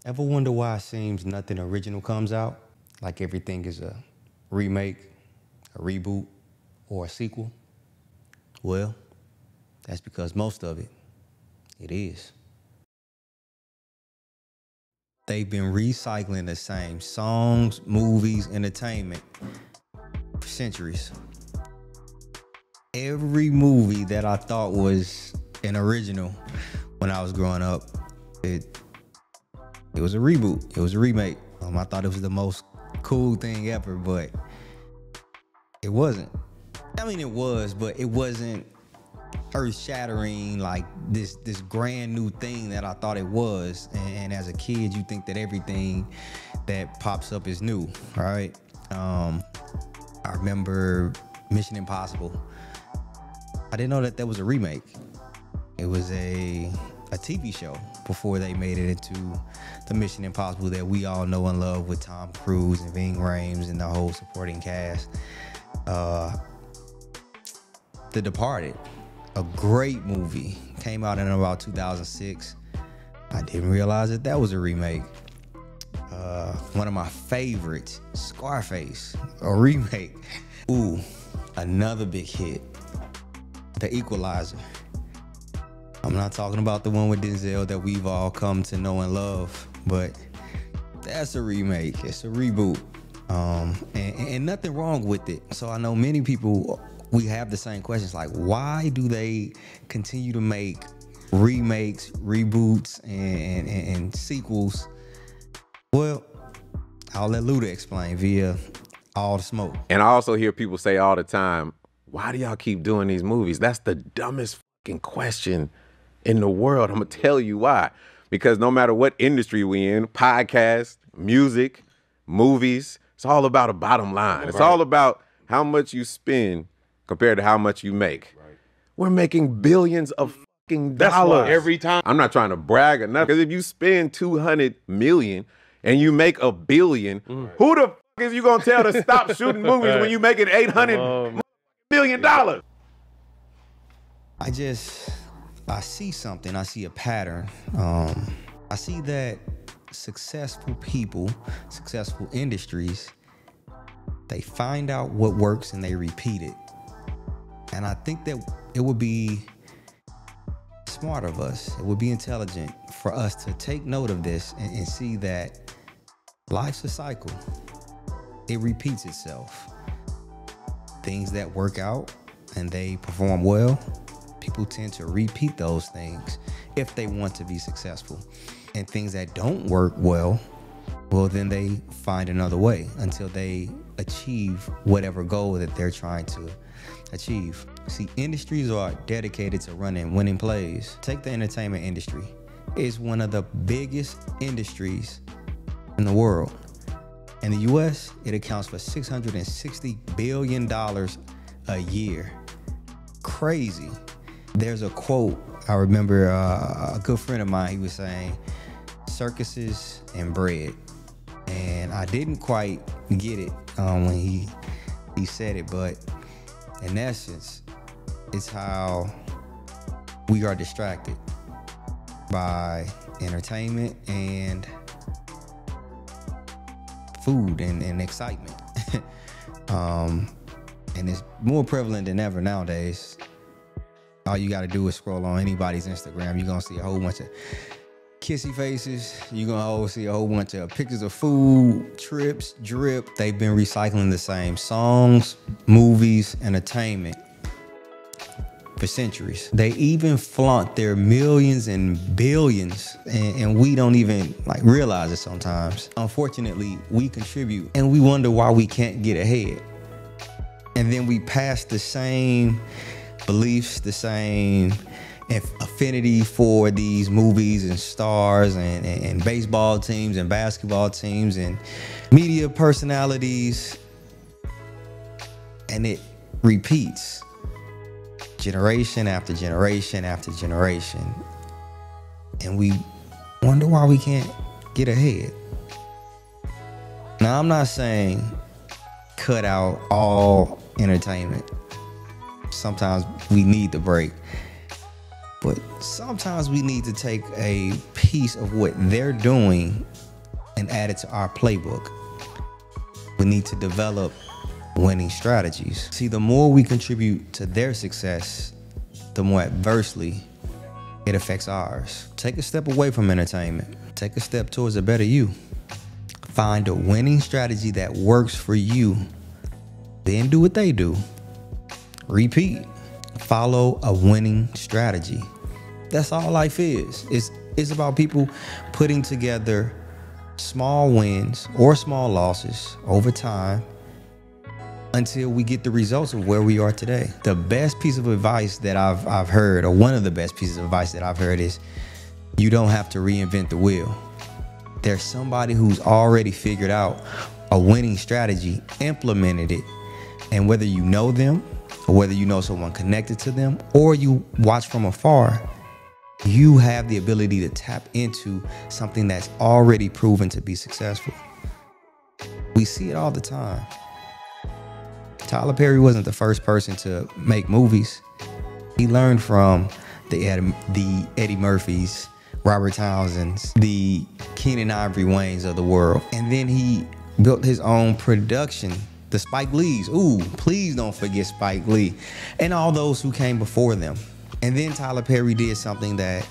Ever wonder why it seems nothing original comes out? Like everything is a remake, a reboot, or a sequel? Well, that's because most of it is. They've been recycling the same songs, movies, entertainment for centuries. Every movie that I thought was an original when I was growing up, it was a reboot, it was a remake. I thought it was the most cool thing ever, but it wasn't. I mean, it was, but it wasn't earth-shattering, like this grand new thing that I thought it was. And as a kid, you think that everything that pops up is new, right? I remember Mission Impossible. I didn't know that was a remake. It was a TV show before they made it into the Mission Impossible that we all know and love with Tom Cruise and Ving Rhames and the whole supporting cast. The Departed, a great movie, came out in about 2006. I didn't realize that was a remake. One of my favorites, Scarface, a remake. Ooh, another big hit, The Equalizer. I'm not talking about the one with Denzel that we've all come to know and love, but that's a remake, it's a reboot. And nothing wrong with it. So I know many people, we have the same questions, like why do they continue to make remakes, reboots, and sequels? Well, I'll let Luda explain via All the Smoke. And I also hear people say all the time, why do y'all keep doing these movies? That's the dumbest fucking question in the world. I'm gonna tell you why. Because no matter what industry we in, podcast, music, movies, it's all about a bottom line. It's all about how much you spend compared to how much you make. Right. We're making billions of fucking dollars every time. I'm not trying to brag or nothing, because if you spend 200 million and you make $1 billion, who the fuck is you gonna tell to stop shooting movies when you making $800 million? I see something, I see a pattern. I see that successful people, successful industries, they find out what works and they repeat it. And I think that it would be smart of us, it would be intelligent for us to take note of this and see that life's a cycle. It repeats itself. Things that work out and they perform well, people tend to repeat those things if they want to be successful. And things that don't work well, then they find another way until they achieve whatever goal that they're trying to achieve. See, industries are dedicated to running winning plays. Take the entertainment industry. It's one of the biggest industries in the world. In the US, it accounts for $660 billion a year. Crazy. There's a quote, I remember a good friend of mine, he was saying, circuses and bread. And I didn't quite get it when he said it, but in essence, it's how we are distracted by entertainment and food and excitement. And it's more prevalent than ever nowadays. All you gotta do is scroll on anybody's Instagram. You're gonna see a whole bunch of kissy faces. You're gonna see a whole bunch of pictures of food, trips, drip. They've been recycling the same songs, movies, entertainment for centuries. They even flaunt their millions and billions, and we don't even realize it sometimes. Unfortunately, we contribute and we wonder why we can't get ahead. And then we pass the same beliefs, the same affinity for these movies and stars and baseball teams and basketball teams and media personalities, and it repeats generation after generation after generation, and we wonder why we can't get ahead. Now, I'm not saying cut out all entertainment. Sometimes we need the break. But sometimes we need to take a piece of what they're doing and add it to our playbook. We need to develop winning strategies. See, the more we contribute to their success, the more adversely it affects ours. Take a step away from entertainment. Take a step towards a better you. Find a winning strategy that works for you. Then do what they do. Repeat. Follow a winning strategy. That's all life is. It's about people putting together small wins or small losses over time until we get the results of where we are today. The best piece of advice that I've heard, or one of the best pieces of advice that I've heard, is you don't have to reinvent the wheel. There's somebody who's already figured out a winning strategy, implemented it, and whether you know them or whether you know someone connected to them or you watch from afar, you have the ability to tap into something that's already proven to be successful. We see it all the time. Tyler Perry wasn't the first person to make movies. He learned from the Eddie Murphys, Robert Townsends, the Keenen Ivory Waynes of the world. And then he built his own production, the Spike Lees. Ooh, please don't forget Spike Lee. And all those who came before them. And then Tyler Perry did something that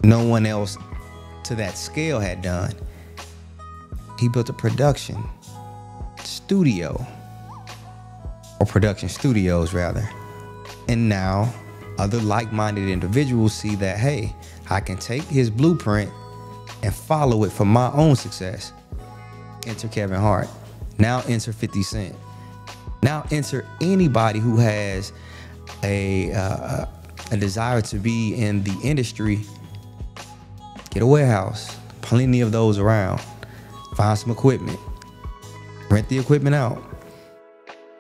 no one else to that scale had done. He built a production studio, or production studios rather. And now other like-minded individuals see that, hey, I can take his blueprint and follow it for my own success. Enter Kevin Hart. Now enter 50 Cent. Now enter anybody who has a desire to be in the industry. Get a warehouse. Plenty of those around. Find some equipment. Rent the equipment out.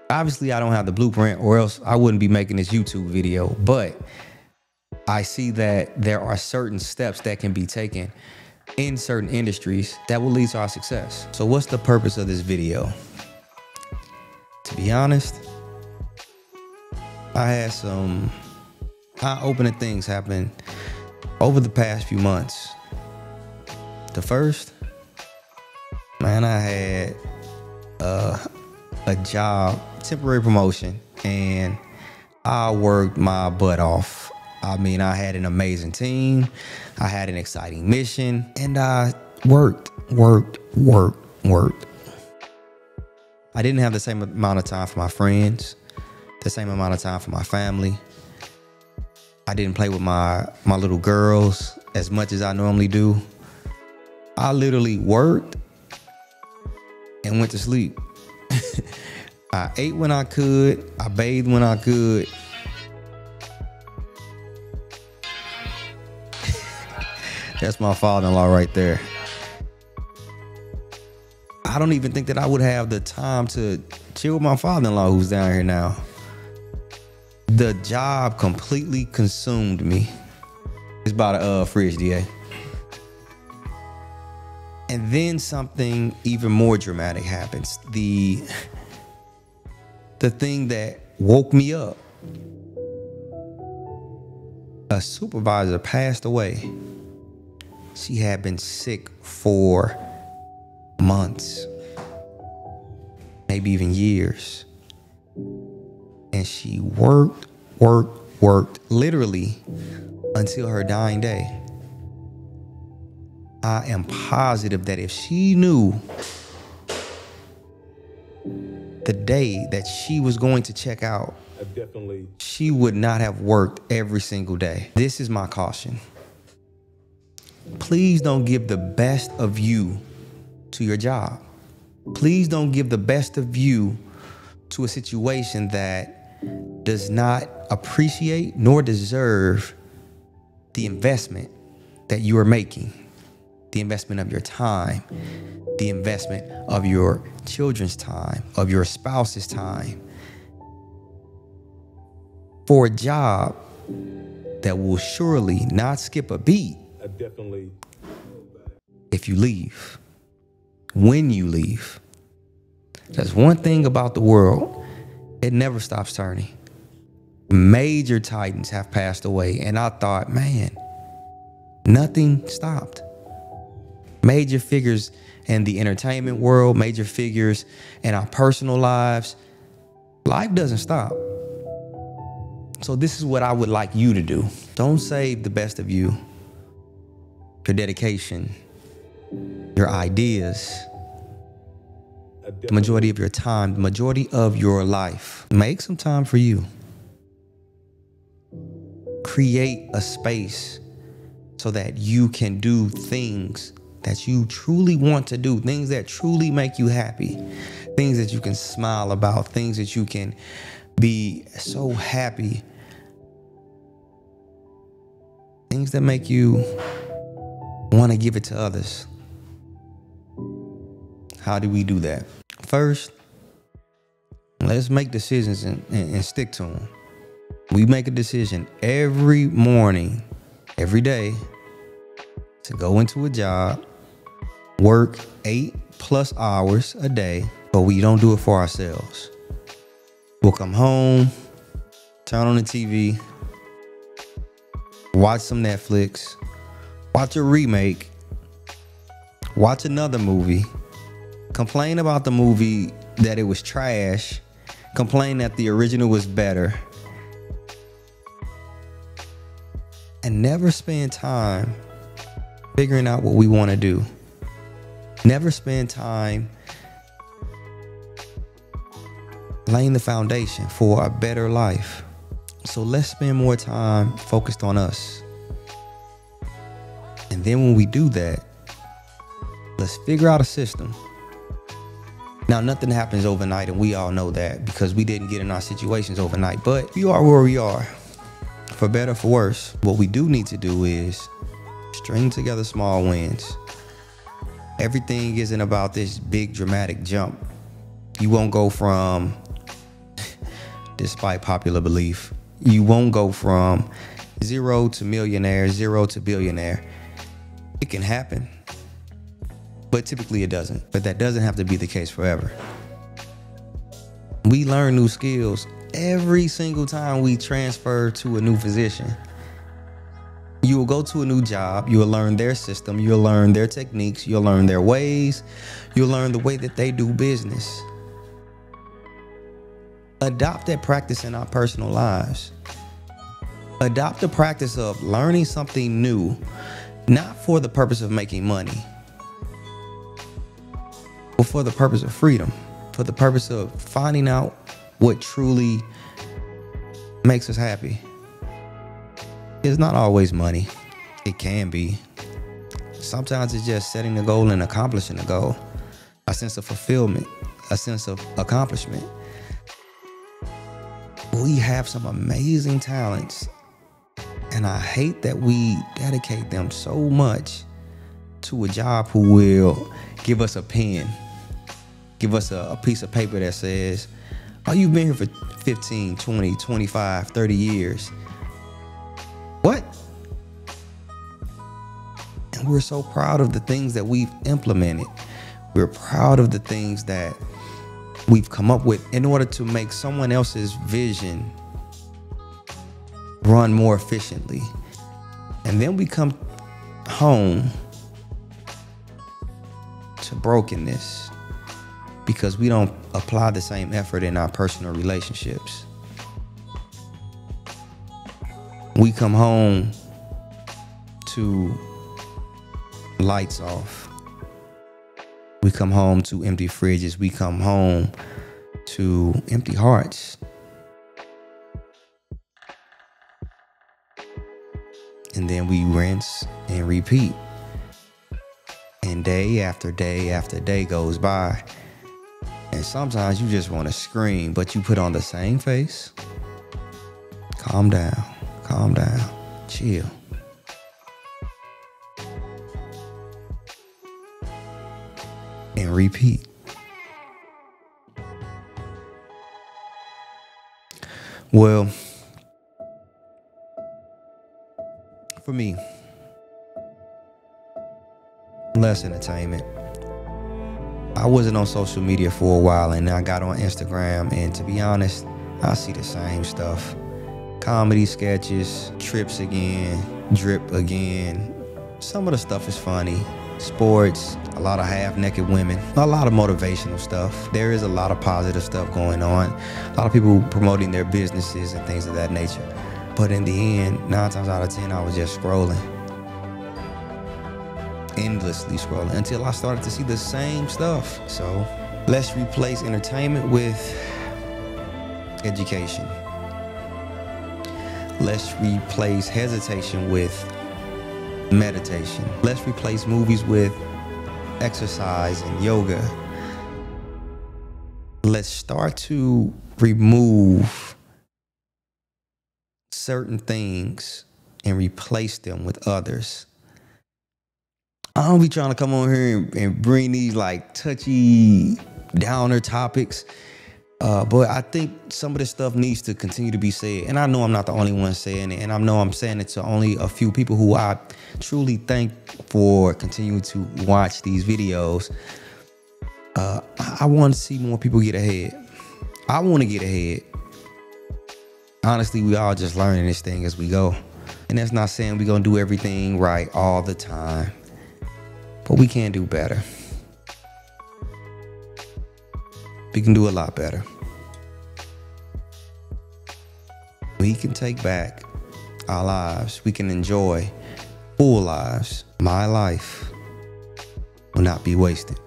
Obviously, I don't have the blueprint, or else I wouldn't be making this YouTube video, but I see that there are certain steps that can be taken in certain industries that will lead to our success. So what's the purpose of this video? To be honest, I had some eye-opening things happen over the past few months. The first, man, I had a job, temporary promotion, and I worked my butt off. I mean, I had an amazing team, I had an exciting mission, and I worked. I didn't have the same amount of time for my friends, the same amount of time for my family. I didn't play with my little girls as much as I normally do. I literally worked and went to sleep. I ate when I could, I bathed when I could. That's my father-in-law right there. I don't even think that I would have the time to chill with my father-in-law who's down here now. The job completely consumed me. It's about a fridge, DA. And then something even more dramatic happens. The thing that woke me up. A supervisor passed away. She had been sick for months, maybe even years. And she worked literally until her dying day. I am positive that if she knew the day that she was going to check out, she would not have worked every single day. This is my caution. Please don't give the best of you to your job. Please don't give the best of you to a situation that does not appreciate nor deserve the investment that you are making. The investment of your time, the investment of your children's time, of your spouse's time, for a job that will surely not skip a beat if you leave, when you leave. There's one thing about the world, it never stops turning. Major titans have passed away. And I thought, man, nothing stopped. Major figures in the entertainment world, major figures in our personal lives. Life doesn't stop. So this is what I would like you to do. Don't save the best of you, your dedication, your ideas, the majority of your time, the majority of your life. Make some time for you. Create a space so that you can do things that you truly want to do, things that truly make you happy, things that you can smile about, things that you can be so happy, things that make you want to give it to others. How do we do that? First, let's make decisions and stick to them. We make a decision every morning, every day, to go into a job, work 8+ hours a day, but we don't do it for ourselves. We'll come home, turn on the TV, watch some Netflix, watch a remake, watch another movie, complain about the movie that it was trash, complain that the original was better, and never spend time figuring out what we want to do. Never spend time laying the foundation for a better life. So let's spend more time focused on us. And then when we do that, let's figure out a system. Now, nothing happens overnight, and we all know that because we didn't get in our situations overnight. But we are where we are, for better or for worse. What we do need to do is string together small wins. Everything isn't about this big dramatic jump. You won't go from, despite popular belief, you won't go from 0 to millionaire, 0 to billionaire. It can happen, but typically it doesn't. But that doesn't have to be the case forever. We learn new skills every single time we transfer to a new position. You will go to a new job, you will learn their system, you'll learn their techniques, you'll learn their ways, you'll learn the way that they do business. Adopt that practice in our personal lives. Adopt the practice of learning something new, not for the purpose of making money, but for the purpose of freedom, for the purpose of finding out what truly makes us happy. It's not always money. It can be. Sometimes it's just setting a goal and accomplishing a goal. A sense of fulfillment, a sense of accomplishment. We have some amazing talents, and I hate that we dedicate them so much to a job who will give us a pen, give us a piece of paper that says, oh, you've been here for 15, 20, 25, 30 years. What? And we're so proud of the things that we've implemented. We're proud of the things that we've come up with in order to make someone else's vision run more efficiently. And then we come home to brokenness because we don't apply the same effort in our personal relationships. We come home to lights off. We come home to empty fridges. We come home to empty hearts. And then we rinse and repeat. And day after day after day goes by. And sometimes you just want to scream, but you put on the same face. Calm down. Calm down, chill. And repeat. Well, for me, less entertainment. I wasn't on social media for a while, and I got on Instagram, and to be honest, I see the same stuff Comedy sketches, trips again, drip again. Some of the stuff is funny. Sports, a lot of half-naked women, a lot of motivational stuff. There is a lot of positive stuff going on. A lot of people promoting their businesses and things of that nature. But in the end, 9 times out of 10, I was just scrolling. Endlessly scrolling until I started to see the same stuff. So let's replace entertainment with education. Let's replace hesitation with meditation. Let's replace movies with exercise and yoga. Let's start to remove certain things and replace them with others. I don't be trying to come on here and bring these like touchy downer topics. But I think some of this stuff needs to continue to be said. And I know I'm not the only one saying it. And I know I'm saying it to only a few people who I truly thank for continuing to watch these videos. I want to see more people get ahead. I want to get ahead. Honestly, we all just learning this thing as we go. And that's not saying we're going to do everything right all the time. But we can do better. We can do a lot better. We can take back our lives. We can enjoy full lives. My life will not be wasted.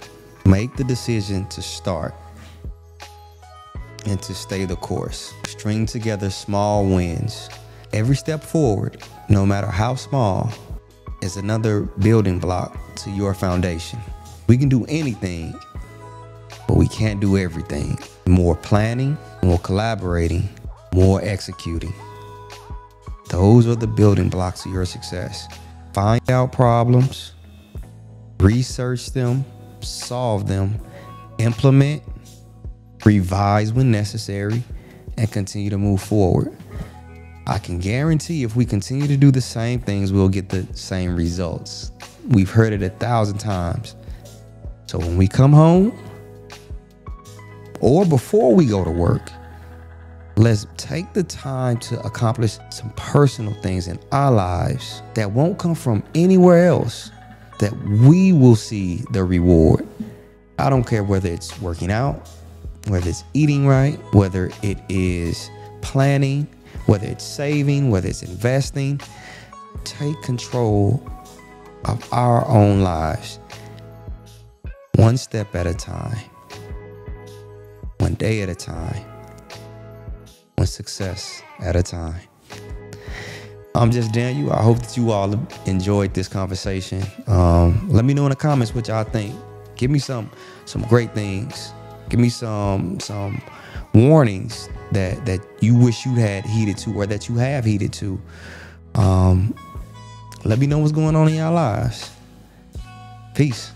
Make the decision to start and to stay the course. String together small wins. Every step forward, no matter how small, is another building block to your foundation. We can do anything, but we can't do everything. More planning, more collaborating, more executing. Those are the building blocks of your success. Find out problems, research them, solve them, implement, revise when necessary, and continue to move forward. I can guarantee if we continue to do the same things, we'll get the same results. We've heard it 1,000 times. So when we come home, or before we go to work, let's take the time to accomplish some personal things in our lives that won't come from anywhere else, that we will see the reward. I don't care whether it's working out, whether it's eating right, whether it is planning, whether it's saving, whether it's investing. Take control of our own lives, one step at a time, one day at a time, one success at a time. I'm just Daniel. I hope that you all enjoyed this conversation. Let me know in the comments what y'all think. Give me some great things. Give me some warnings that you wish you had heeded to, or that you have heeded to. Let me know what's going on in y'all lives. Peace.